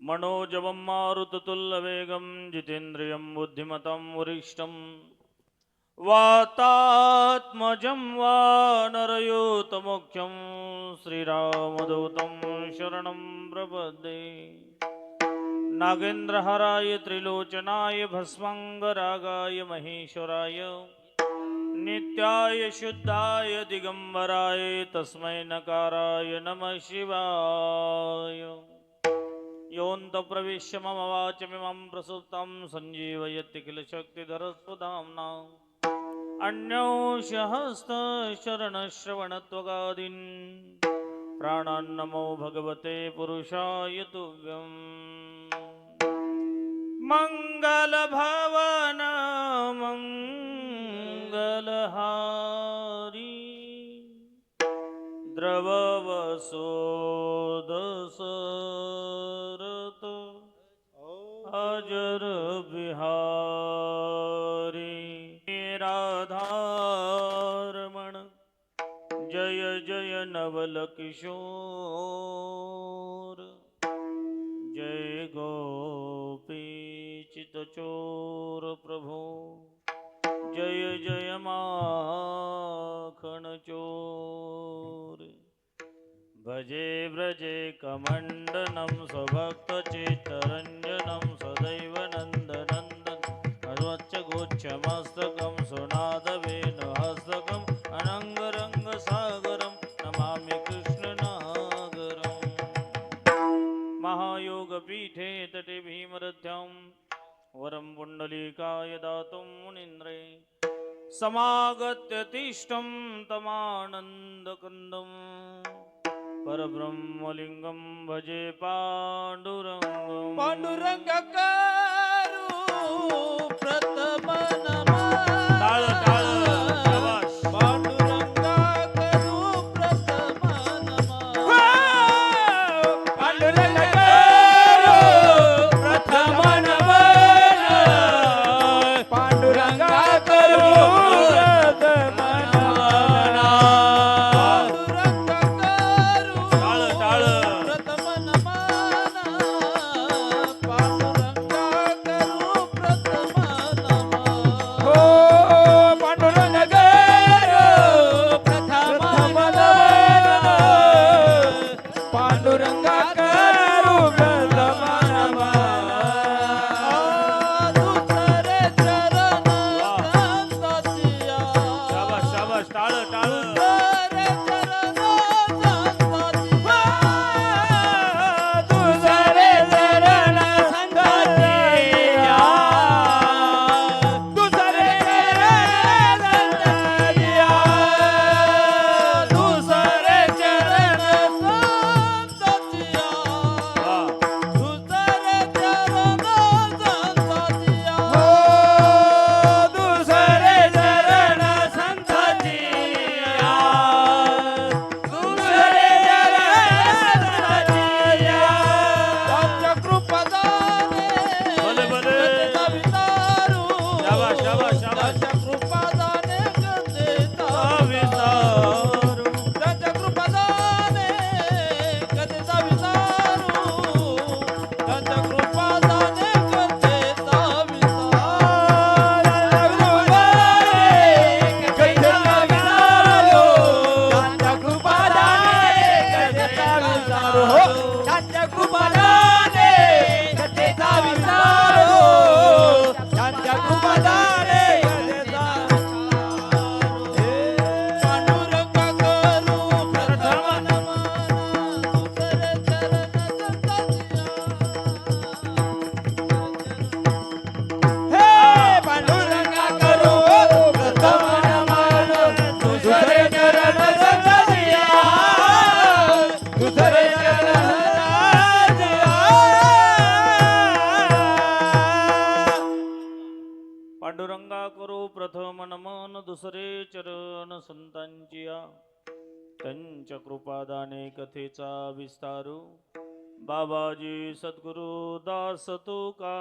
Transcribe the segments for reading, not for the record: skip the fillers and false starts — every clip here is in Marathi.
मनोजवं मारुततुल्यवेगं जितेन्द्रियं बुद्धिमतां वरिष्ठं वातात्मजं वानरयूतमुख्यं श्रीरामदूतं शरणं प्रपद्ये। नागेन्द्रहराय त्रिलोचनाय भस्मांगरागाय महेश्वराय नित्याय शुद्धाय दिगंबराय तस्मै नकाराय नमः शिवाय। योऽन्तःप्रविश्य मम वाचमिमं प्रसुप्तं सञ्जीवयति किल शक्तिधरस्वधाम्ना अन्योन्यहस्तचरणश्रवणत्वगादीन् प्राणान्नमो भगवते पुरुषाय तुभ्यम्। मंगलभवन मंगलहारी द्रववसोदसरत अजर बिहारी राधारमण जय जय नवल किशोर जय गोपी चितचोर प्रभो जय जय माखन चोर। भजे व्रजे कमंडनं स्वभक्तचित्तरंजनं सदैव नन्दनन्दन अश्वत्थगोच्छमस्तकं सुनादवेणुहस्तकं अनङ्गरङ्गसागरं नमामि कृष्णनागरम्। महायोगपीठे तटे भीमरथ्यां वरं पुण्डलीकाय दातुं मुनीन्द्रे समागत्य तिष्ठं तमानन्दकन्दं परब्रह्मलिङ्गं भजे पाण्डुरङ्गं। पांडुरंगाकारू प्रथम नमः टाळ टाळ शाबाश। पांडुरंगाकारू प्रथम नमः पांडुरंगाकारू प्रथम नमः पांडुरंगाकारू प्रथम टाळ टाळ प्रथम नमः पांडुरंगाकारू प्रथम नमः हो पांडुरंगाकारू प्रथम नमः पांडुरंगाकारू प्रथम नमः दुसरे चरण संततिया शाबाश शाबाश टाळ टाळ दुसरे चरण संततिया दुसरे चरण संगतिया दुसरे चरण संगतिया दुसरे चरण संततिया दुसरे चरण संततिया हो दुसरे चरण संगतिया दुसरे चरण संगतिया त्यांच्या कृपादाने भले भले गतेचा वितारू शाबाश शाबाश शाबाश त्यांच्या कृपादाने गतेचा विसारू त्यांच्या कृपादाने गतेचा वितारू त्यांच्या कृपादाने गतेचा त्यांच्या कृपादाने गतेचा विसारू त्यांच्या कृपादाने गतेचा पांडुरंगाकारू प्रथम नमः दुसरे चरण संततिया हे पांडुरंगाकारू प्रथम नमन दुसरे चरण संगतिया दुसरे चरण पांडुरंगाकारू प्रथम नमन दुसरे चरण संतांचिया त्यांच्या कृपादाने कथेचा विस्तारू बाबाजी सद्गुरु दास तुका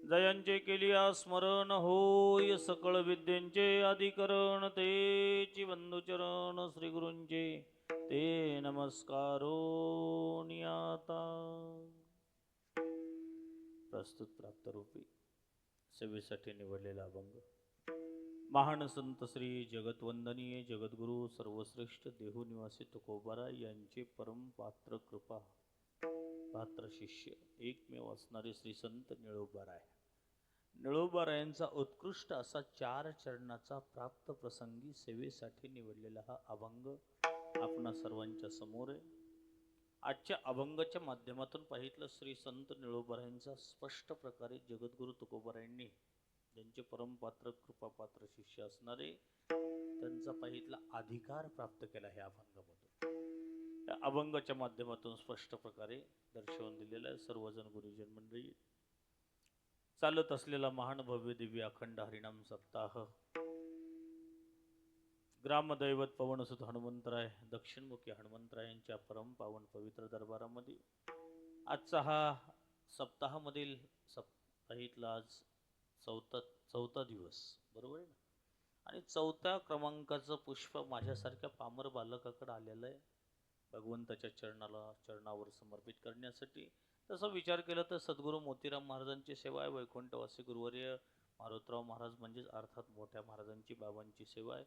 जयांचे केलिया स्मरण होय सकळ विद्येंचे अधिकरण तेची बंधुचरण श्री गुरूंचे ते नमस्कारो नियाता। प्रस्तुत प्राप्तरूपी सेवेसाठी निवडलेला अभंग महान संत श्री जगतवंदनीय जगद्गुरु सर्वश्रेष्ठ देहू निवासी तुकोबारा यांचे परम पात्र कृपा पात्र शिष्य एकमेव असणारे श्री संत निळोबाराय. निळोबारायांचा उत्कृष्ट असा 4 चरणाचा प्राप्त प्रसंगी सेवेसाठी निवडलेला हा अभंग आपणा सर्वांच्या समोर आहे. आजच्या अभंगाच्या माध्यमातून पाहितलं श्री संत निळोबारायांचा स्पष्ट प्रकारे जगद्गुरु तुकोबारायांनी ज्यांचे परमपात्र कृपापात्र शिष्य असणारे त्यांचा पाहितला अधिकार प्राप्त केला आहे अभंगामधून. या अभंगाच्या माध्यमातून स्पष्ट प्रकारे दर्शवून दिलेलं आहे. सर्वजण गुरुजन मंडळी चालत असलेला महान भव्य दिव्य अखंड हरिनाम सप्ताह ग्रामदैवत पवनसुत हनुमंतराय दक्षिणमुखी हनुमंतरायांच्या परम पावन पवित्र दरबारामध्ये आजचा हा सप्ताहामधील पाहितला आज चौथा दिवस बरोबर आहे ना. आणि 4थ्या क्रमांकाचं पुष्प माझ्यासारख्या पामर बालकाकडे आलेलं आहे भगवंताच्या चरणावर समर्पित करण्यासाठी. तसा विचार केला तर सद्गुरू मोतीराम महाराजांची सेवा आहे. वैकुंठवासी गुरुवर्य मारुतराव महाराज म्हणजेच अर्थात मोठ्या महाराजांची बाबांची सेवा आहे.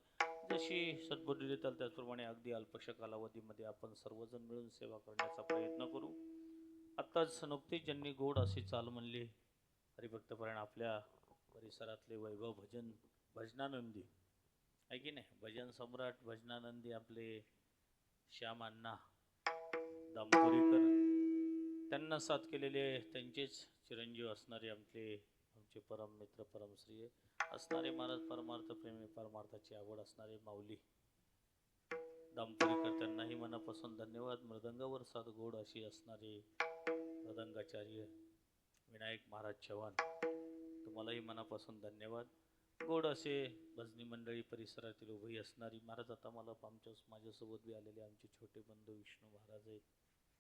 जशी सद्बुद्धी देताल त्याचप्रमाणे अगदी अल्पशा कालावधीमध्ये आपण सर्वजण मिळून सेवा करण्याचा प्रयत्न करू. आत्ताच नुकतीच ज्यांनी गोड अशी चाल म्हणली हरिभक्तपरायण आपल्या परिसरातले वैभव भजनानंदी आहे की नाही, भजन सम्राट भजनानंदी आपले श्याम अण्णा दामपुरीकर, त्यांना साथ केलेले त्यांचेच चिरंजीव असणारे आमचे परम मित्र परमश्री असणारे महाराज परमार्थ प्रेमी परमार्थाची आवड असणारे माऊली दामपुरीकर, त्यांनाही मनापासून धन्यवाद. मृदंगावर साथ गोड अशी असणारे मृदंगाचार्य विनायक महाराज चव्हाण, तुम्हालाही मनापासून धन्यवाद. गोड असे भजनी मंडळी परिसरातील उभी असणारी महाराज आता मला माझ्यासोबत बी आलेले आमचे छोटे बंधू विष्णू महाराज आहेत,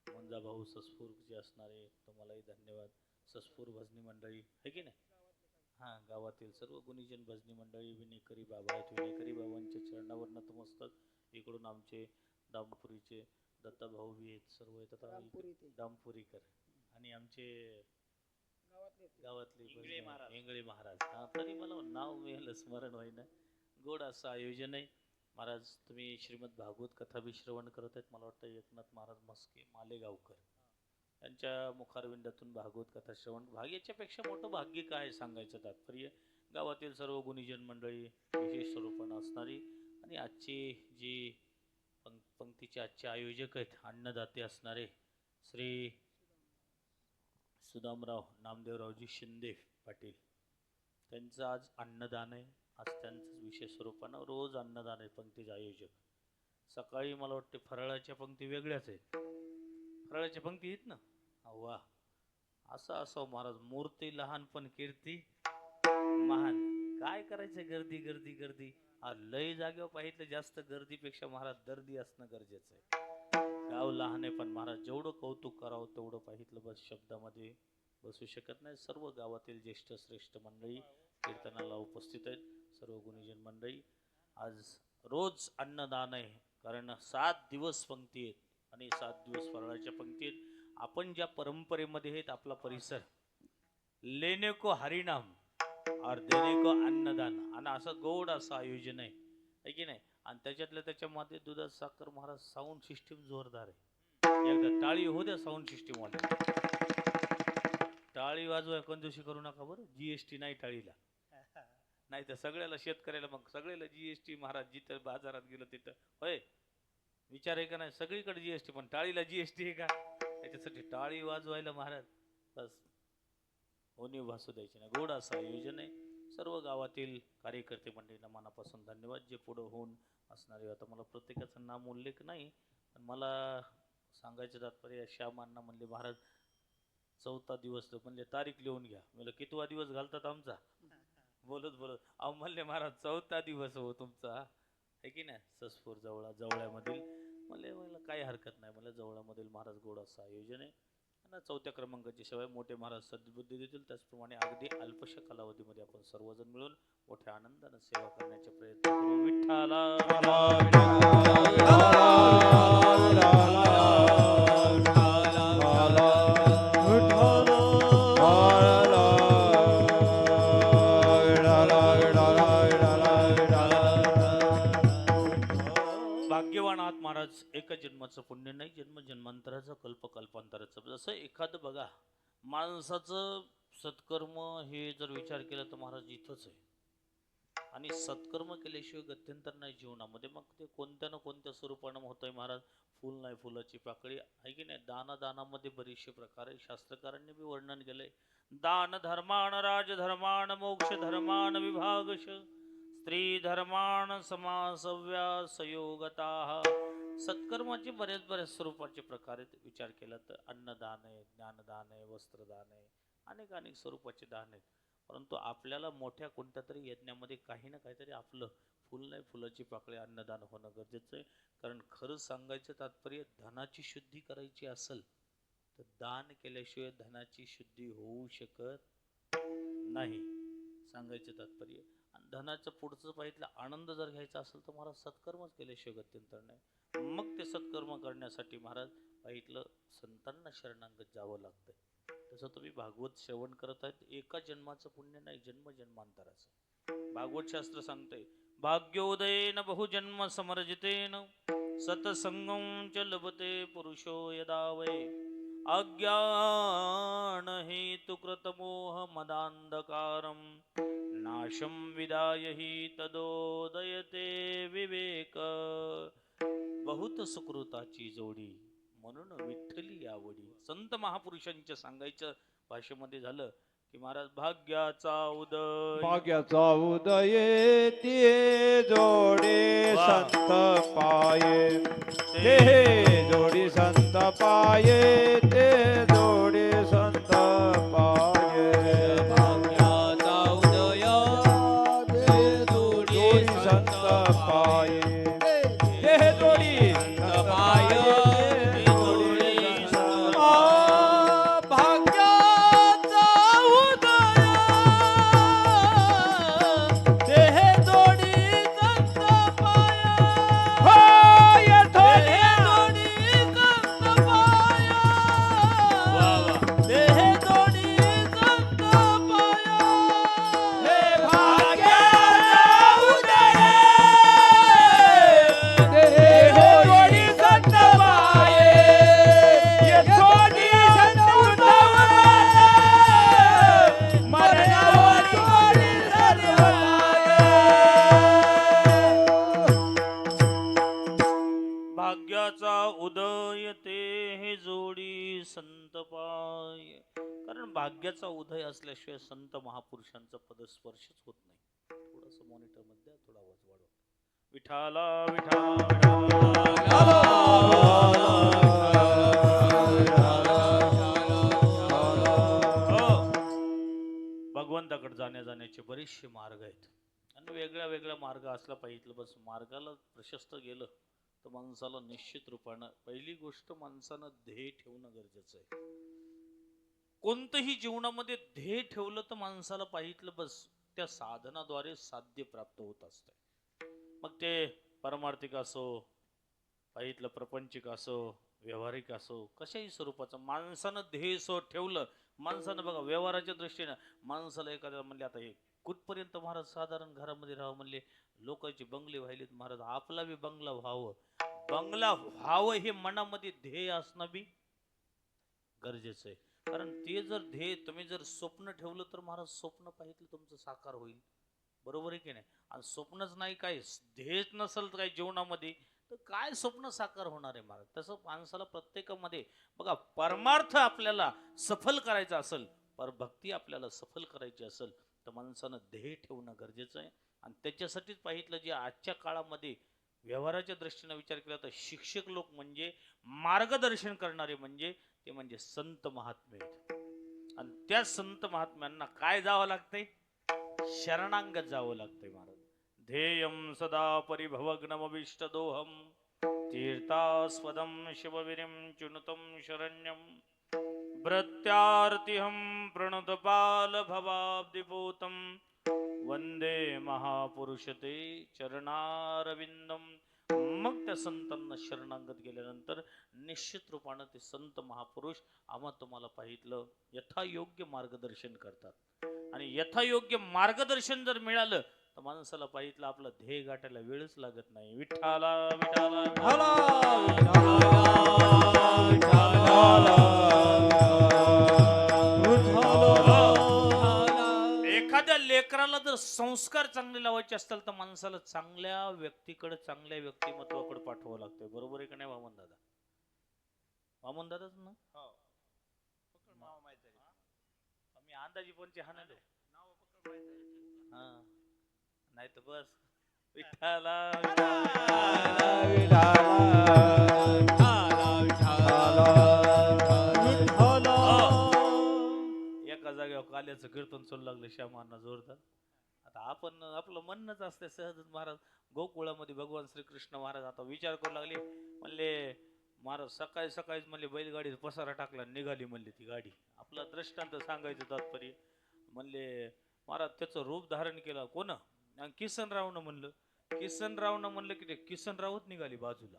मंजा भाऊ ससपूर जे असणारे तुम्हालाही धन्यवाद. ससपूर भजनी मंडळी आहे की नाही, हां गावातील सर्व गुणीजन भजनी मंडळी विनेकरी बाबा आहेत. विनेकरी बाबांच्या चरणावर नतमस्तक. इकडून आमचे दामपुरीचे दत्ता भाऊ बी आहेत, सर्व येतात दामपुरीकर आणि आमचे गावातले इंगळे महाराज. हा तरी मला नाव मिळालं स्मरण होईना. गोड असं आयोजन आहे. महाराज तुम्ही श्रीमद भागवत कथा बी श्रवण करत आहेत. मला वाटतं एकनाथ महाराज मस्के मालेगावकर यांच्या मुखारविंदातून भागवत कथा श्रवण भाग्याच्यापेक्षा मोठं भाग्य काय सांगायचं तात्पर्य. गावातील सर्व गुणीजन मंडळी विशेष स्वरूपानं असणारी आणि आजची जी पंक्तीचे आजचे आयोजक आहेत अन्नदाते असणारे श्री सुदामराव नामदेवरावजी शिंदे पाटील, त्यांचं आज अन्नदान आहे. आज त्यांचं विशेष स्वरूपानं रोज अन्नदान आहे पंक्तीचे आयोजक. सकाळी मला वाटते फराळाच्या पंक्ती वेगळ्याच आहेत, फराळाच्या पंक्ती आहेत ना. वा असं असो महाराज, मूर्ती लहान पण कीर्ती महान. काय करायचं गर्दी गर्दी गर्दी. लय जागेवर पाहिजे जास्त गर्दीपेक्षा महाराज दर्दी असणं गरजेचं आहे. गाव लहान आहे पण महाराज जेवढं कौतुक करावं तेवढं पाहितलं बस शब्दामध्ये बसू शकत नाही. सर्व गावातील ज्येष्ठ श्रेष्ठ मंडळी कीर्तनाला उपस्थित आहेत, सर्व गुणीजन मंडळी. आज रोज अन्नदान आहे कारण 7 दिवस पंक्ती आहेत आणि 7 दिवस फराळाच्या पंक्ती आहेत. आपण ज्या परंपरेमध्ये आहेत आपला परिसर लेने को हरिनाम और देने को अन्नदान आणि असं गोड असं आयोजन आहे की नाही. आणि त्याच्यातल्या त्याच्यामध्ये दुधात साखर महाराज साऊंड सिस्टीम जोरदार आहे. एकदा टाळी होऊ द्या साऊंड सिस्टीम वाले, टाळी वाजवा कंजूशी करू नका बरं. जीएसटी नाही टाळीला, नाही तर सगळ्याला शेतकऱ्याला मग सगळ्याला जीएसटी महाराज. जिथं बाजारात गेलं तिथं होय विचार आहे का नाही, सगळीकडे जीएसटी पण टाळीला जीएसटी आहे का. त्याच्यासाठी टाळी वाजवायला महाराज बस होणी भासू द्यायची नाही. गोड असं आयोजन आहे. सर्व गावातील कार्यकर्ते मंडळींना मनापासून धन्यवाद. जे पुढं होऊन असणारे आता मला प्रत्येकाचं नाम उल्लेख नाही पण मला सांगायचं तात्पर्य श्याम अण्णा म्हणले महाराज 4था दिवस म्हणजे तारीख लिहून घ्या. मला कितवा दिवस घालतात आमचा बोलत अहो म्हणले महाराज 4था दिवस हो तुमचा आहे की नाही. ससपूर जवळ्यामधील म्हणले मला काही हरकत नाही. मला जवळामधील महाराज गोड असं आयोजन आहे आणि 4थ्या क्रमांकाची सेवा मोठे महाराज सद्बुद्धी देतील. त्याचप्रमाणे अगदी अल्पशा कालावधीमध्ये आपण सर्वजण मिळून मोठ्या आनंदाने सेवा करण्याचे प्रयत्न करू. विठ्ठला जन्मांतराचं पुण्य नाही, जन्मांतराचं कल्पकल्पांतराचं. जसं एखादं बघा, माणसाचं सत्कर्म हे जर विचार केला तर महाराज इथंच आहे. आणि सत्कर्म केल्याशिवाय गत्यंतर नाही जीवनामध्ये. मग ते कोणत्या ना कोणत्या स्वरूपानं होतंय महाराज. फुल नाही फुलाची पाकळी आहे की नाही. दानामध्ये बरेचसे प्रकार आहे, शास्त्रकारांनी बी वर्णन केलंय. दान धर्मान राजधर्मान मोक्ष धर्मान विभागश स्त्री धर्मान समासव्या संयोगता. सत्कर्माचे बरेच स्वरूपाचे प्रकार आहेत. विचार केला तर अन्नदान आहे, ज्ञानदान आहे, वस्त्रदान आहे, अनेक स्वरूपाचे दान आहेत. परंतु आपल्याला मोठ्या कोणत्या तरी यज्ञामध्ये काही ना काहीतरी आपलं फुल नाही फुलाची पाकळी अन्नदान होणं गरजेचं आहे. कारण खरं सांगायचं तात्पर्य, धनाची शुद्धी करायची असेल तर दान केल्याशिवाय धनाची शुद्धी होऊ शकत नाही, सांगायचं तात्पर्य. आणि धनाचं पुढचं पाहिजे आनंद जर घ्यायचा असेल तर महाराज सत्कर्मच केल्याशिवाय गत्यंतर नाही. मग ते सत्कर्म करण्यासाठी महाराज पाहिलं संतांना शरणागत जावं लागतंय. तसं तुम्ही भागवत श्रवण करत आहेत, एका जन्माचं पुण्य नाही, जन्मांतराचं. भागवत शास्त्र सांगतंय, भाग्योदयेन बहुजन्म समर्जितेन सतसंगम च लभते पुरुषो यदा वै अज्ञान हेतु कृतमोह मदांधकारम नाशम विदाय हि तदोदयते विवेक. बहुत सुकृताची जोडी म्हणून विठ्ठली आवडी. संत महापुरुषांच्या सांगायचं भाषेमध्ये झालं की महाराज, भाग्याचा उदय ते जोडे संत पाये, ते जोडी संत पाये, ते जोडी संत पाये. भाग्याचा उदय ते जोडी संत पाये, ते जोडी संत पाये. भाग्याचा उदय ते हे जोडी संत पाय. कारण भाग्याचा उदय असल्याशिवाय संत महापुरुषांचा पदस्पर्शच होत नाही. थोडस मॉनिटर मध्ये थोडा आवाज वाढवा. विठाला भगवंताकडे जाण्याचे बरेचसे मार्ग आहेत आणि वेगळा मार्ग असला पाहिजे. बस मार्गाला प्रशस्त गेलं तर माणसाला निश्चित रूपानं, पहिली गोष्ट माणसानं ध्येय ठेवणं गरजेचं आहे. कोणतंही जीवनामध्ये ध्येय ठेवलं तर माणसाला पाहिजे बस त्या साधनाद्वारे साध्य प्राप्त होत असतं. मग ते परमार्थिक असो, पाहिजे प्रपंचिक असो, व्यवहारिक असो, कशाही स्वरूपाचं माणसानं ध्येय ठेवलं. माणसानं बघा व्यवहाराच्या दृष्टीनं माणसाला एखाद्या म्हणले आता हे कुठपर्यंत महाराज साधारण घरामध्ये राहावं म्हणले, लोकांची बंगले व्हायलेत महाराज, आपला बी बंगला व्हावं हे मनामध्ये ध्येय असणं बी गरजेचं आहे. कारण ते जर ध्येय तुम्ही जर स्वप्न ठेवलं तर महाराज स्वप्न पाहिजे तुमचं साकार होईल. बरोबर आहे की नाही. आणि स्वप्नच नाही, काय ध्येयच नसेल तर काही जीवनामध्ये तर काय स्वप्न साकार होणार आहे महाराज. तसं माणसाला प्रत्येकामध्ये बघा, परमार्थ आपल्याला सफल करायचा असेल, परभक्ती आपल्याला सफल करायची असेल तर माणसानं ध्येय ठेवणं गरजेचं आहे. आणि त्याच्यासाठीच पाहिलं जे आजच्या काळामध्ये व्यवहाराच्या दृष्टीने विचार केला तर शिक्षक लोक म्हणजे मार्गदर्शन करणारे म्हणजे संत महात्मे. आणि त्या संत महात्म्यांना काय जावं लागतंय, शरणांगत जावं लागतंय महाराज. ध्येयम सदा परिभवग्नमविष्टदोहम तीर्थास्पदम शिवविरिम चुनुतम शरण्यम प्रत्यार्तिहं प्रणतपाल भवाब्दिपूतम वंदे महापुरुषते चरणारविंदम. मग त्या संतांना शरणागत गेल्यानंतर निश्चित रूपानं ते संत महापुरुष आम्हा तुम्हाला पाहितलं यथायोग्य मार्गदर्शन करतात. आणि यथायोग्य मार्गदर्शन जर मिळालं तर माणसाला पाहितलं आपलं ध्येय गाठायला वेळच लागत नाही. विठ्ठला विठ्ठला एखाद्या लेकराला जर संस्कार चांगले लावायचे असतील तर माणसाला चांगल्या व्यक्तीकडे चांगल्या व्यक्तिमत्वाकडे पाठवावं लागतंय. बरोबर आहे का नाही वामन दादा? वामन दादाच ना मी अंदाजी पण हा नाही तर बस विठ्ठला एका जागेवर काल्याचं कीर्तन चालू लागलं श्यामांना जोरदार. आता आपण आपलं म्हणणंच असते सहजच महाराज गोकुळामध्ये भगवान श्रीकृष्ण महाराज आता विचार करू लागले. म्हणले महाराज सकाळी सकाळीच म्हणले बैलगाडीत पसारा टाकला निघाली म्हणले ती गाडी. आपला दृष्टांत सांगायचं तात्पर्य म्हणले महाराज त्याचं रूप धारण केलं कोण? किसनरावनं म्हणलं. किसनरावनं म्हणलं की ते किसनरावच निघाली बाजूला.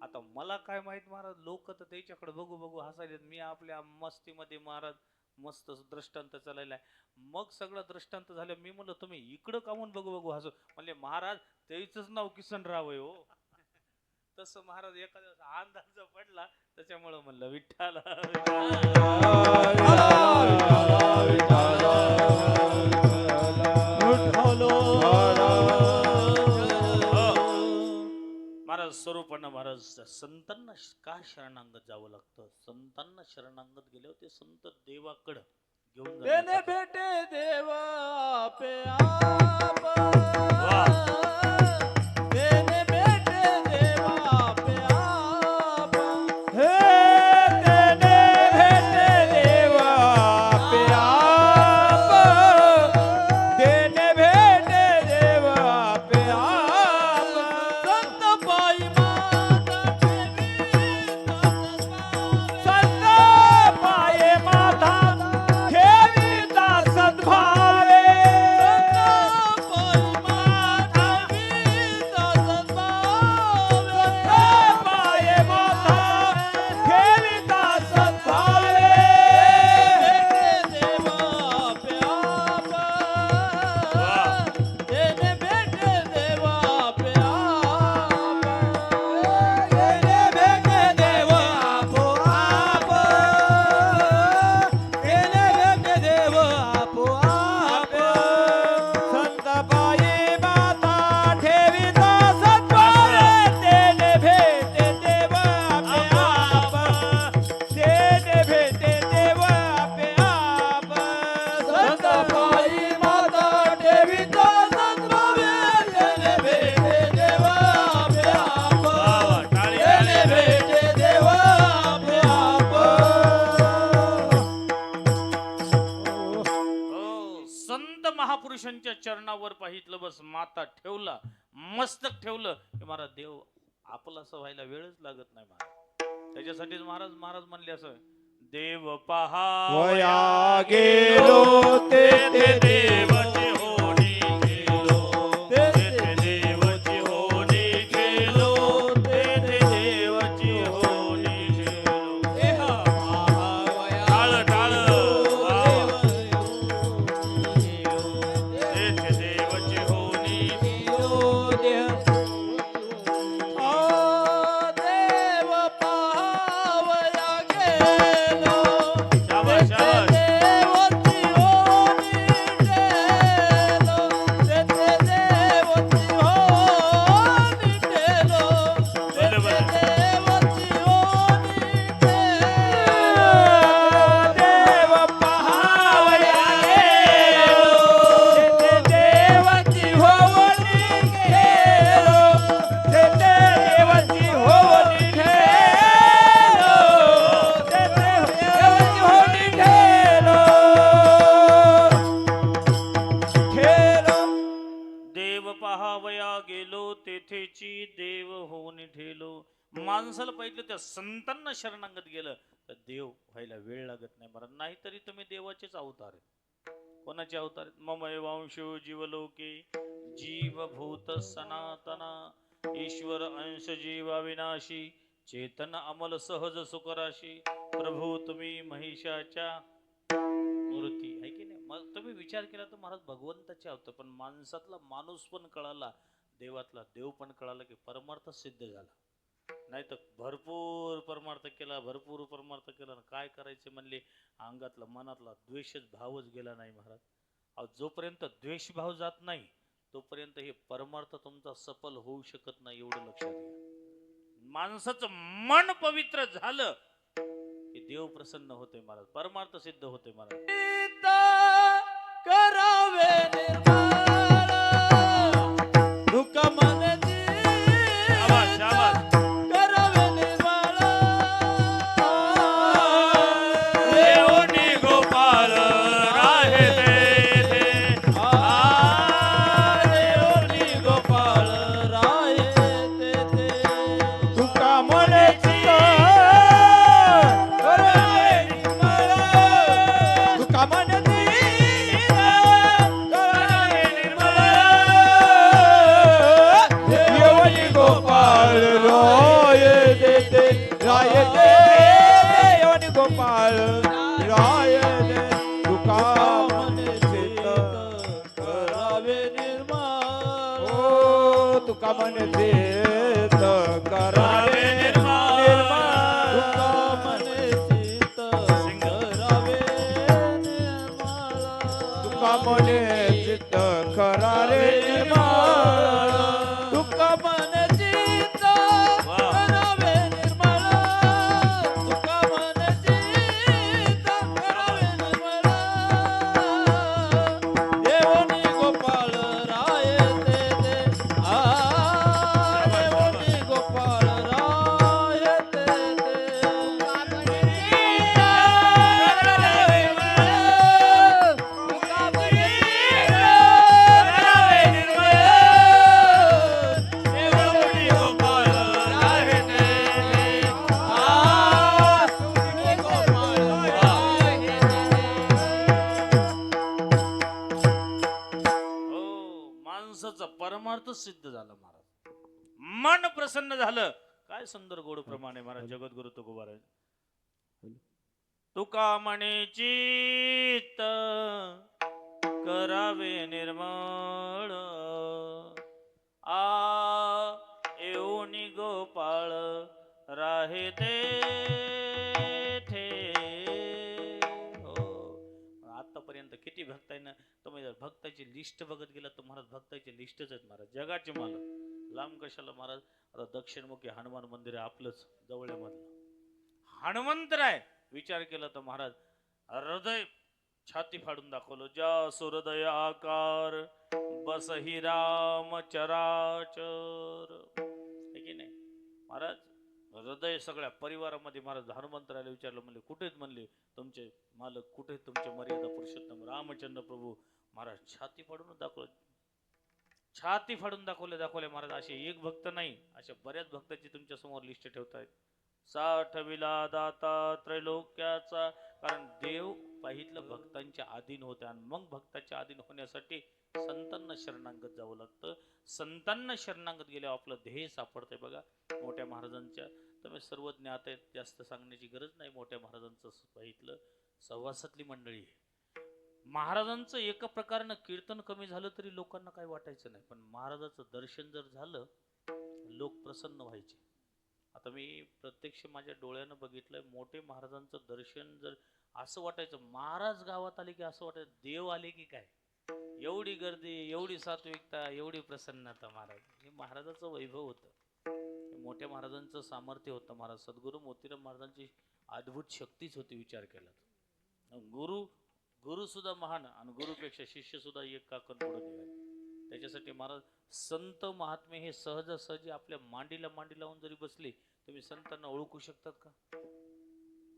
आता मला काय माहित महाराज लोक तर त्याच्याकडे बघू बघू हसायले. मी आपल्या मस्तीमध्ये महाराज मस्त दृष्टांत चालायलाय. मग सगळं दृष्टांत झालं. मी म्हणलं तुम्ही इकडं कामून बघू बघू हसू? म्हणले महाराज त्याच नाव किसनराव आहे हो. तसं महाराज एखाद्या अंदाज पडला त्याच्यामुळं म्हणलं विठ्ठल महाराज स्वरूपानं महाराज संतांना का शरणांगत जावं लागतं? संतांना शरणांगत गेल्यावर ते संत देवाकडं घेऊन जातात. बेटे देवा पे महापुरुषांच्या चरणावर पाहितलं बस माता ठेवला मस्तक ठेवलं की महाराज देव आपलं असं व्हायला वेळच लागत नाही महाराज. त्याच्यासाठीच महाराज म्हणले असं देव पहा वया गेलो ते देवाचे होणी गेलो ते देवाची होणी गेलो ते देवाची होणी गेलो. टाळ टाळ देव होऊन ठेलो. माणसाला पाहिजे त्या संतांना शरणागत गेलं तर देव व्हायला वेळ लागत नाही महाराज. नाहीतरी तुम्ही देवाचेच अवतार आहेत. कोणाचे अवतार? मम एवांशो जीवलोके जीवभूत सनातना ईश्वर अंश जीवा विनाशी चेतन अमल सहज सुखराशी प्रभू तुम्ही महिषाच्या मूर्ती आहे की नाही? मग तुम्ही विचार केला तर महाराज भगवंताचे होतं, पण माणसातला माणूस पण कळाला, देवातला देव पण कळाला, की परमार्थ सिद्ध झाला. नाही तर भरपूर परमार्थ केला, भरपूर परमार्थ केला, आणि काय करायचे म्हणले, अंगातला मनातला द्वेषच भावच गेला नाही महाराज. अहो, जोपर्यंत द्वेष भाव जात नाही तोपर्यंत हे परमार्थ तुमचा सफल होऊ शकत नाही, एवढं लक्षात घ्या. माणसाचं मन पवित्र झालं की देव प्रसन्न होते महाराज, परमार्थ सिद्ध होते महाराज. करावे निर्मळ दुःख मनती शाबास, शाबास. करावे निर्मळ देवनी गोपाळ राहे तेथे. देवनी गोपाळ राये तेथे तुका म्हणेची करावे निर्मळ तुका म्हणती करावे निर्मळ देवनी गोपाळ राये तेथे राये तेथे देवनी गोपाळ राये तेथे तुका म्हणेची करावे निर्मळ ओ तुका म्हणते करावे निर्मळ तुका म्हणते करावे निर्मळ तुका म्हणे चित्त करावे निर्मळ तुका म्हणे चित्त करावे निर्मळ तुका म्हणे चित्त करावे निर्मळ देवनी गोपाळ राये तेथे देवनी गोपाळ राये तेथे तुका म्हणे करावे निर्मळ देवनी गोपाळ राये तेथे देवनी गोपाळ राये हो, माणसाचा परमार्थ सिद्ध झाला महाराज, मन प्रसन्न झालं. काय सुंदर गोड प्रमाणे महाराज जगद्गुरु तुकोबाराज. तुका म्हणे चित्त करावे निर्मळ आ येऊनी गोपाळ राहे तेथे. हो, आतापर्यंत किती भक्तांना तुम्ही जर भक्ताची लिस्ट बघत गेला तर महाराज भक्ताची लिस्टच आहेत महाराज, जगाचे मालक. लांब कशाला महाराज, आता दक्षिणमुखी हनुमान मंदिर आहे आपलंच जवळमधलं, हनुमंतराय. विचार केला तर महाराज हृदय छाती फाडून दाखवलं, ज्या सुहृदय आकार बसही राम चराचर. है की नाही महाराज, हृदय सगळ्या परिवारामध्ये. महाराज हनुमंतरायला विचारलं, म्हणले कुठेच, म्हणले तुमचे मालक कुठे, तुमचे मर्यादा पुरुषोत्तम रामचंद्र प्रभू. महाराज छाती फाडून दाखवलं, छाती फाडून दाखवले महाराज. असे एक भक्त नाही, अशा बऱ्याच भक्ताची तुमच्या समोर लिस्ट ठेवतायत. 60 विला दाता त्रैलोक्याचा. कारण देव पाहितलं भक्तांच्या अधीन होते, आणि मग भक्ताच्या अधीन होण्यासाठी संतांना शरणागत जावं लागतं. संतांना शरणागत गेल्यावर आपलं ध्येय सापडतंय. बघा मोठ्या महाराजांच्या, तुम्ही सर्व ज्ञात आहेत, जास्त सांगण्याची गरज नाही. मोठ्या महाराजांचं पाहितलं सहवासातली मंडळी आहे. महाराजांचं एका प्रकारनं कीर्तन कमी झालं तरी लोकांना काही वाटायचं नाही, पण महाराजाचं दर्शन जर झालं लोक प्रसन्न व्हायचे. आता मी प्रत्यक्ष माझ्या डोळ्यानं बघितलंय, मोठे महाराजांचं दर्शन जर असं वाटायचं, महाराज गावात आले की असं वाटायचं देव आले की काय. एवढी गर्दी, एवढी सात्विकता, एवढी प्रसन्नता. महाराज हे महाराजाचं वैभव होतं, मोठ्या महाराजांचं सामर्थ्य होतं. महाराज सद्गुरू मोतीराम महाराजांची अद्भुत शक्तीच होती. विचार केला तर गुरु सुद्धा महान, आणि गुरुपेक्षा शिष्य सुद्धा एक काकण पुढे निघाले. त्याच्यासाठी महाराज संत महात्मे हे सहजासहजी आपल्या मांडीला मांडी लावून जरी बसले, तुम्ही संतांना ओळखू शकतात का?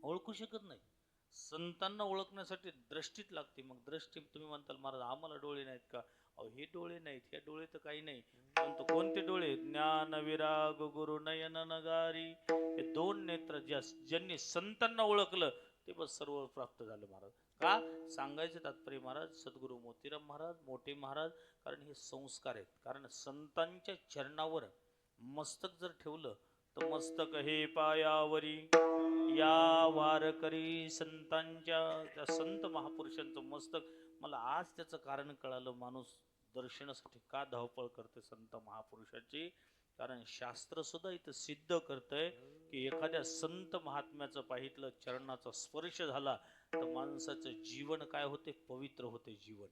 ओळखू शकत नाही. संतांना ओळखण्यासाठी दृष्टीत लागते. मग दृष्टी तुम्ही म्हणताल महाराज आम्हाला डोळे नाहीत का? अहो हे डोळे नाहीत, हे डोळे तर काही नाही, परंतु कोणते डोळे? ज्ञान विराग गुरु नयन नगारी. हे दोन नेत्र ज्यांनी संतांना ओळखलं ते बस सर्व प्राप्त झालं महाराज. का सांगायचं तात्पर्य महाराज सद्गुरू मोतीराम महाराज मोठे महाराज, कारण हे संस्कार आहेत. कारण संतांच्या चरणावर मस्तक जर ठेवलं तर मस्तक हे पायावरी या वारकरी संतांच्या त्या संत महापुरुषांचं मस्तक, मला आज त्याचं कारण कळालं. माणूस दर्शनासाठी का धावपळ करते संत महापुरुषाची, कारण शास्त्र सुद्धा इथं सिद्ध करतंय की एखाद्या संत महात्म्याचं पाहितलं, चरणाचा स्पर्श झाला तर माणसाचं जीवन काय होते, पवित्र होते जीवन.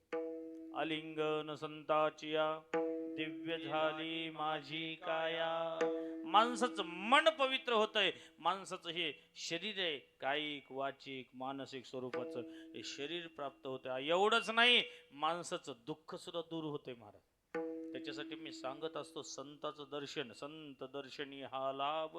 आलिंगन संताची या दिव्य झाली माझी काया. माणसाचं मन पवित्र होतंय. माणसाचं हे शरीर आहे, कायिक वाचिक मानसिक स्वरूपाचं हे शरीर प्राप्त होतं. एवढंच नाही, माणसाचं दुःख सुद्धा दूर होतंय महाराज. त्याच्यासाठी मी सांगत असतो, संताचं दर्शन, संत दर्शनी हा लाभ,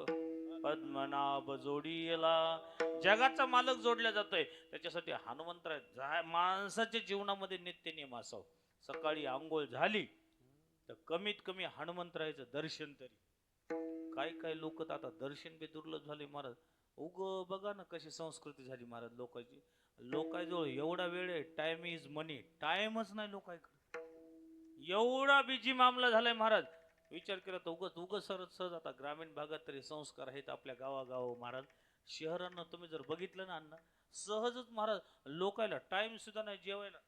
पद्मनाभ जोडीला. जगाचा मालक जोडला जातोय, त्याच्यासाठी हनुमंतराय माणसाच्या जीवनामध्ये नित्य नियम असावं. सकाळी आंघोळ झाली तर कमीत कमी हनुमंतरायचं दर्शन तरी. काय काय लोक तर आता दर्शन बी दुर्लभ झाले महाराज. उग बघा ना कशी संस्कृती झाली महाराज लोकांची. लोकांजवळ एवढा वेळ आहे, टाइम इज मनी, टाइमच नाही लोकांकडे. एवढा बिजी मामला झालाय महाराज. विचार केला तर उगच सहज आता ग्रामीण भागात तरी संस्कार आहेत आपल्या गावागाव महाराज. शहरांना तुम्ही जर बघितलं ना अण्णा, सहजच महाराज लोकायला टाइम सुद्धा नाही जेवायला.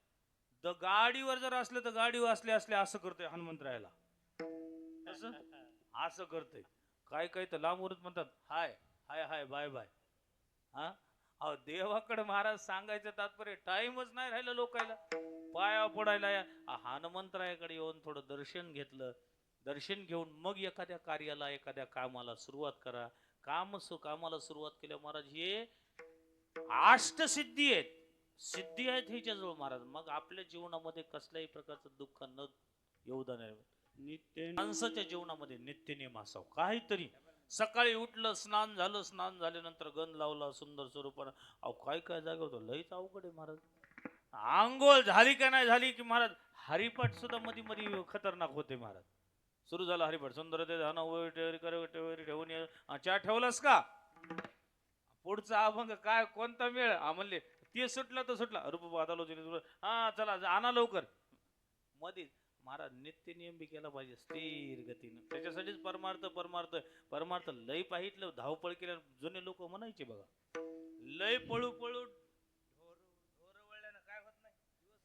गाडीवर जर असले तर गाडीवर असले असं करतोय हनुमंतरायला, असं करतोय. काय काय तर लांबवरच म्हणतात हाय हाय हाय बाय बाय. हा अहो देवाकडे महाराज सांगायचं तात्पर्य टाइमच नाही राहिलं लोकायला. पाया पडायला या हनुमंतरायाकडे येऊन थोडं दर्शन घेतलं. दर्शन घेऊन मग एखाद्या कार्याला एखाद्या कामाला सुरुवात करा. कामाला सुरुवात केल्या महाराज हे अष्टसिद्धी आहेत, सिद्धी आहेत ह्याच्याजवळ महाराज. मग आपल्या जीवनामध्ये कसल्याही प्रकारचं दुःख न येऊ देणार. नित्य माणसाच्या जीवनामध्ये नित्य नियम असावं काहीतरी. सकाळी उठलं, स्नान झालं, स्नान झाल्यानंतर गंध लावला सुंदर स्वरूपानं. अहो काय काय जागा होतं, लईच अवघड आहे महाराज. आंघोळ झाली का नाही झाली की महाराज हरिपाठ सुद्धा मध्ये मध्ये खतरनाक होते महाराज. सुरू झाला हरिपाठ, सुंदर ते ठेवून चहा ठेवलास का, पुढचा अभंग काय कोणता मेळ म्हणले ते सुटला तर सुटला. रूप बादालो हा चला आणा लवकर. मध्ये महाराज नित्य नियम बी केला पाहिजे स्थिर गतीनं. त्याच्यासाठीच परमार्थ परमार्थ परमार्थ लय पाहितलं. धावपळ केल्या जुने लोक म्हणायचे बघा, लय पळू पळू ढोर वळल्यानं काय होत नाही,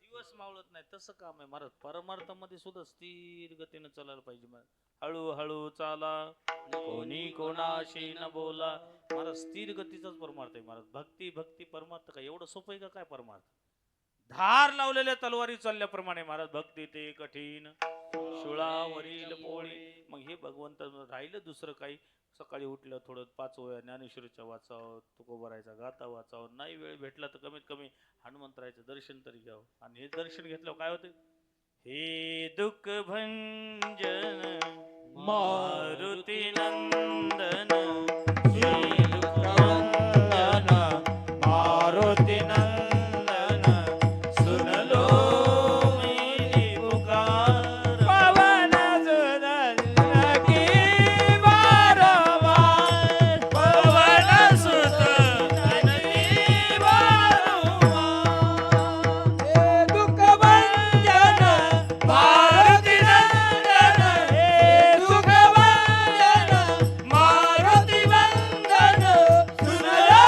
दिवस मावळत नाही. तसं काम आहे महाराज. परमार्थामध्ये सुद्धा स्थिर गतीनं चालायला पाहिजे महाराज. हळूहळू चाला, कोणी कोणाशी न बोला. महाराज स्थिर गतीचाच परमार्थ आहे महाराज. भक्ती भक्ती परमार्थ काय एवढं सोपं आहे का काय परमार्थ? धार लावलेल्या तलवारी चालल्याप्रमाणे महाराज. भक्ती ते कठीण शुळावरील पोळी. मग हे भगवंत राहिलं दुसरं काही. सकाळी उठलं थोडं 5 वेळा ज्ञानेश्वरीचा वाचावं, तुकोबारायचा गाता वाचावं. नाही वेळ भेटला तर कमीत कमी हनुमंतरायचं दर्शन तरी घ्यावं. आणि हे दर्शन घेतल्यावर काय होतं, हे दुःख भंजन मारुती नंदन, हे दुःख भंजन मारुती नंदन, सुनलो मेरी पुकार. पवन सुदन की वारंवार, पवन सुदन की वारंवार. हे दुःख भंजन मारुती नंदन, हे दुःख भंजन मारुती वंदन, सुनलो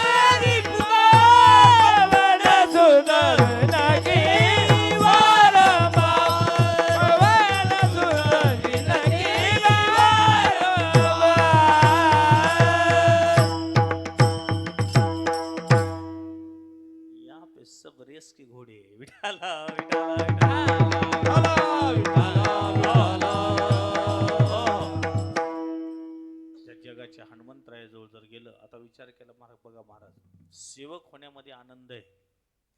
मेरी पुकार. पवन सुदन की वारंवार, पवन सुदन की वारंवार. यहाँ पे सब रेस के घोड़े हैं. विठाला विठाला विठाला. त्या जगाच्या हनुमंतरायाजवळ जर गेलं, आता विचार केला महाराज बघा महाराज, सेवक होण्यामध्ये आनंद आहे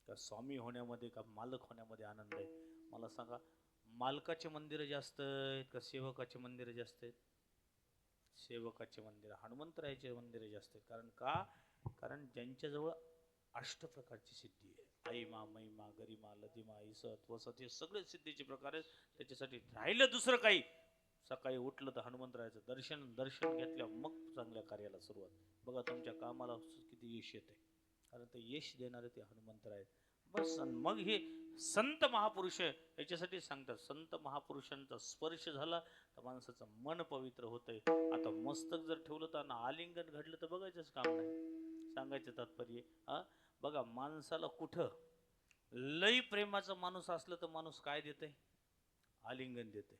का स्वामी होण्यामध्ये का मालक होण्यामध्ये आनंद आहे? मला सांगा, मालकाचे मंदिर जास्त आहेत का सेवकाचे मंदिर जास्त आहेत? सेवकाचे मंदिर, हनुमंतरायाचे मंदिर जास्त आहेत. कारण का, कारण ज्यांच्याजवळ अष्ट प्रकारची सिद्धी आहे. ऐमा महिमा गरिमा लदिमा इसत वसत हे सगळे सिद्धीचे प्रकार आहेत. त्याच्यासाठी राहिलं दुसरं काही, सकाळी उठलं तर हनुमंतरायाचं दर्शन घेतल्यावर मग चांगल्या कार्याला सुरुवात. बघा तुमच्या कामाला किती यश येते, कारण ते यश देणारे ते हनुमंतराय. बस. आणि मग हे संत महापुरुष याच्यासाठी सांगतात, संत महापुरुषांचा स्पर्श झाला तर माणसाचं मन पवित्र होतंय. आता मस्तक जर ठेवलं तर ना आलिंगन घडलं तर बघायचंच काम नाही. सांगायचं तात्पर्य बघा, माणसाला कुठं लई प्रेमाचा माणूस असलं तर माणूस काय देते? आलिंगन देते.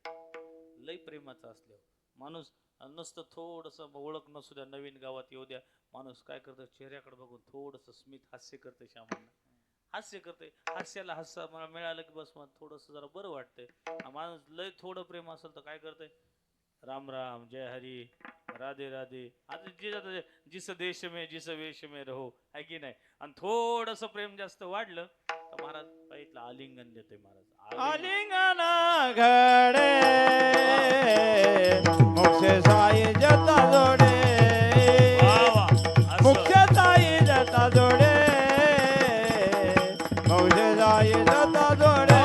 लई प्रेमाचा असल्यावर माणूस नुसतं थोडस ओळख नसू द्या, नवीन गावात येऊ द्या, माणूस काय करतं, चेहऱ्याकडे बघून थोडस स्मित हास्य करते, श्यामांना हास्य करते. हास्याला हास्य मला मिळालं की बस मग थोडस जरा बरं वाटतंय. माणूस लय थोडं प्रेम असेल तर काय करतंय, राम राम, जय हरी, राधे राधे, आता जे जात जिस देश में जिस वेश में रहो, है की नाही. आणि थोडस प्रेम जास्त वाढलं तर महाराज पाहिजे आलिंगन देते. महाराज आलिंगन घडे मुख्य साई जता जोडे, मुख्य साई जता जोडे, मुख्य साई जता जोडे.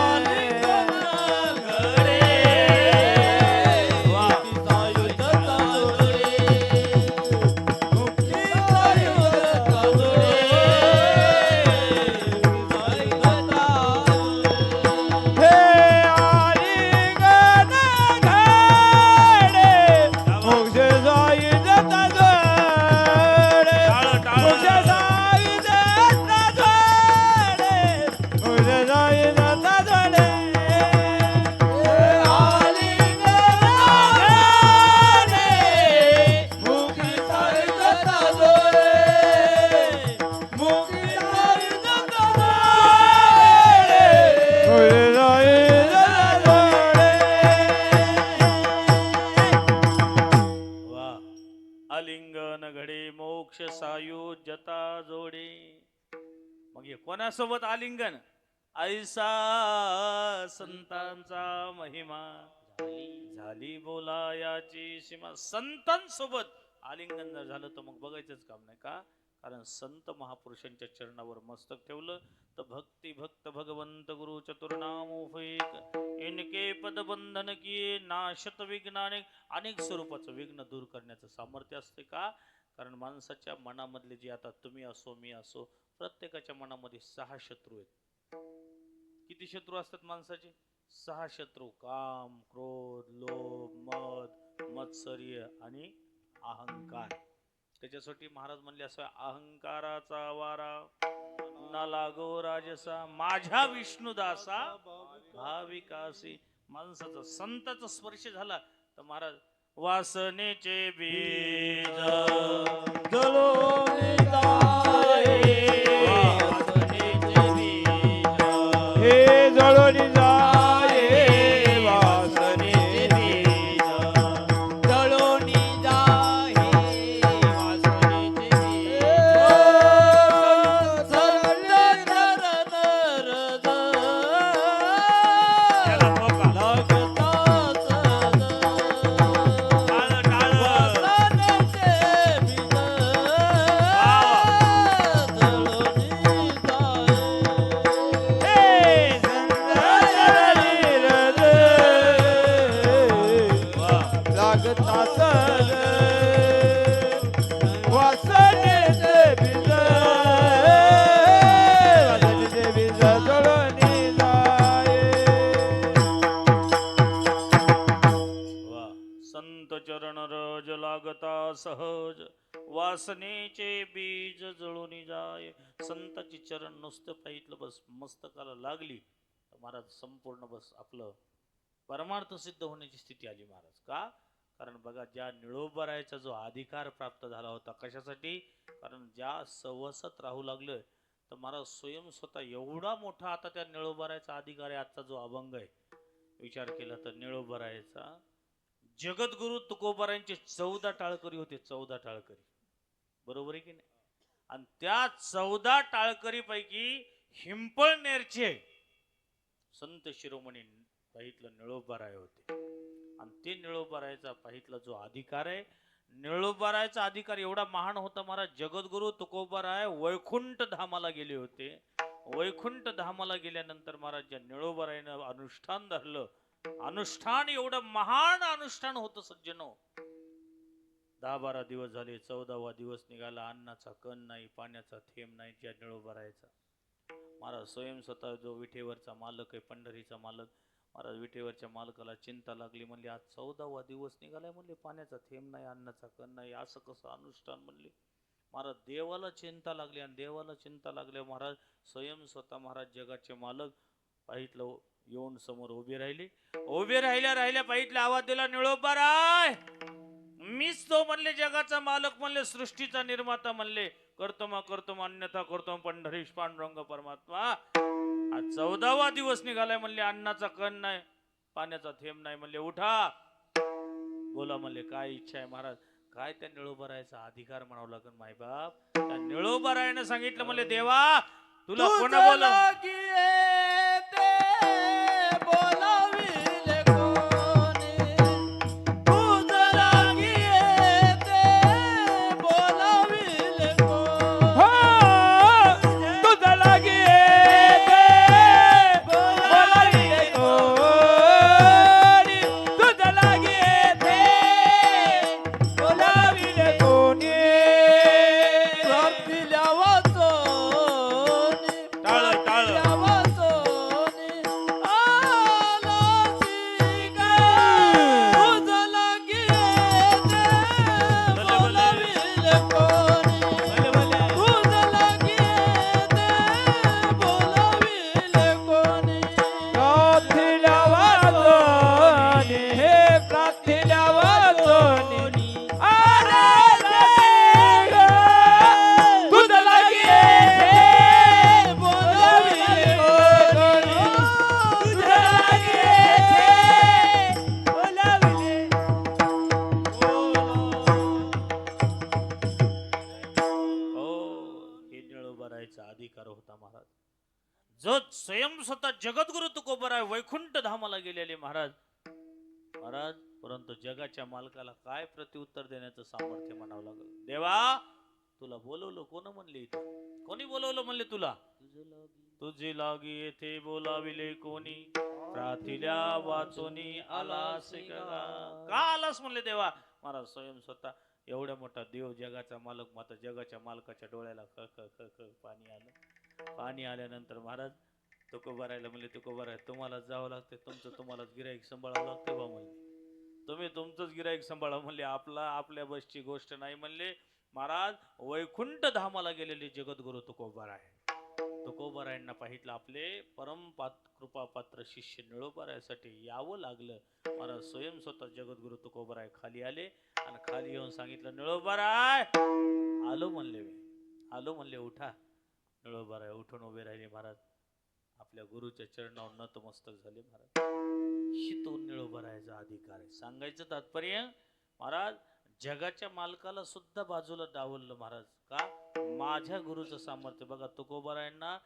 आलिंगन घडे मोक्ष सायुज्यता जोडे. मग हे कोणासोबत आलिंगन? ऐसा संतांचा महिमा झाली बोला याची सीमा. संतांसोबत आलिंगन जर झालं तर मग बघायचंच काम नाही. का? कारण संत महापुरुषांच्या चरणावर मस्तक ठेवलं तर भक्ती भक्त भगवंत गुरु चतुर्नाम उपैक इनके पद बंधन किए नाशत विघ्नाने. अनेक स्वरूपाचं विघ्न दूर करण्याचं सामर्थ्य असते. का? कारण माणसाच्या मनामधले जे, आता तुम्ही असो मी असो, प्रत्येकाच्या मनामध्ये 6 शत्रू आहेत. किती शत्रू असतात माणसाचे? 6 शत्रू. काम, क्रोध, लोभ, मद, मत्सर्य आणि अहंकार. त्याच्यासाठी महाराज म्हणले असं, अहंकाराचा वारा न लागो राजसा, माझ्या विष्णुदासा भाविकासी. माणसाचा संताचा स्पर्श झाला तर महाराज वासनेचे बीज जळून जाए, वासनेचे बीज हे जळून जाए, वासनेचे बीज जळून जाए, वासनेचे बीज. त्याला ठोका. संत चरण रज लागता सहज, वासनेचे बीज जळून जाय. संताची चरण नुसतं पाहितलं बस मस्तकाला लागली तर महाराज संपूर्ण बस आपलं परमार्थ सिद्ध होण्याची स्थिती आली महाराज. का? कारण बघा, ज्या निळोबरायचा जो अधिकार प्राप्त झाला होता, कशासाठी? कारण ज्या सहवासात राहू लागलं तर महाराज स्वयं स्वतः एवढा मोठा आता त्या निळोबरायचा अधिकार आहे. आजचा जो अभंग आहे, विचार केला तर निळोबरायचा जगद्गुरु तुकोबारांचे 14 टाळकरी होते. 14 टाळकरी, बरोबर आहे की नाही? आणि त्या 14 टाळकरी पैकी हिंपळनेरचे संत शिरोमणी पाहितलं निळोबाराय होते. आणि ते निळोबारायचा पाहितला जो अधिकार आहे, निळोबारायचा अधिकार एवढा महान होता महाराज. जगद्गुरु तुकोबाराय वैकुंठ धामाला गेले होते. वैकुंठ धामाला गेल्यानंतर महाराज ज्या निळोबारायनं अनुष्ठान धरलं, अनुष्ठान एवढं महान अनुष्ठान होतं सज्जनो. 10-12 दिवस झाले, 14वा दिवस निघाला, अन्नाचा कण नाही, पाण्याचा थेंब नाही. ज्या निळोबारायचा महाराज स्वयं स्वतः जो विठेवरचा मालक आहे, पंढरीचा मालक, महाराज विठेवरच्या मालकाला चिंता लागली. म्हणले आज 14वा दिवस निघालाय, म्हणले पाण्याचा थेंब नाही, अन्नाचा कण नाही, असं कसं अनुष्ठान म्हणले. महाराज देवाला चिंता लागली, आणि देवाला चिंता लागल्या महाराज स्वयं स्वतः महाराज जगाचे मालक पाहितलं येऊन समोर उभे राहिले. उभे राहिल्या पाहितला आवाज दिला, निळोबा राय, मीच तो म्हणले जगाचा मालक, म्हणले सृष्टीचा निर्माता, म्हणले करतो अन्यथा करतो पंढरीश पांडुरंग परमात्मा. आज 14वा दिवस निघालाय, म्हणले अन्नाचा कण नाही, पाण्याचा थेंब नाही, म्हणले उठा बोला, म्हणले काय इच्छा आहे महाराज. काय त्या निळोबरायचा अधिकार म्हणावं लागेल मायबाप. त्या निळोबरायनं सांगितलं, म्हणले देवा तुला कोण बोला अधिकार होता महाराज. जो स्वयं स्वतः जगद्गुरु तुकोबराय वैकुंठ धामाला गेलेले महाराज. महाराज परंतु जगाच्या मालकाला काय प्रत्युत्तर देण्याचं सामर्थ्य म्हणावं लागलं. देवा तुला बोलवलं कोण म्हणले, इथं कोणी बोलवलं म्हणले तुला, तुझे लागी येथे बोलाविले कोणी, प्राथिल्या वाचोनी आलास का आलास म्हणले देवा. महाराज स्वयं स्वतः एवढ्या मोठा देव जगाचा मालक, माता जगाच्या मालकाच्या डोळ्याला ख ख ख ख पाणी आलं. पाणी आल्यानंतर महाराज तुकोबारायला म्हणले, तुकोबाराय तुम्हाला जावं लागते, तुम्हालाच गिराईक सांभाळावं लागते बा म्हणले, तुम्ही तुमचंच गिराईक सांभाळा म्हणले, आपल्या बसची गोष्ट नाही म्हणले. महाराज वैकुंठ धामाला गेलेले जगद्गुरु तुकोबाराय, तुकोबारायांना पाहितलं आपले परम कृपापात्र शिष्य निळोबारायसाठी यावं लागलं. महाराज स्वयं स्वतः जगद्गुरु तुकोबाराय खाली आले आणि खाली येऊन सांगितलं, निळोबाराय आलो म्हणले, आलो म्हणले, उठा. निळोबाराय उठून उभे राहिले महाराज, आपल्या गुरुच्या चरणावर नतमस्तक झाले महाराज. हितून निळोबारायचा अधिकार आहे. सांगायचं तात्पर्य महाराज जगाच्या मालकाला सुद्धा बाजूला डावललं महाराज. का? माझ्या गुरुचं सामर्थ्य बघा. तुकोबारायांना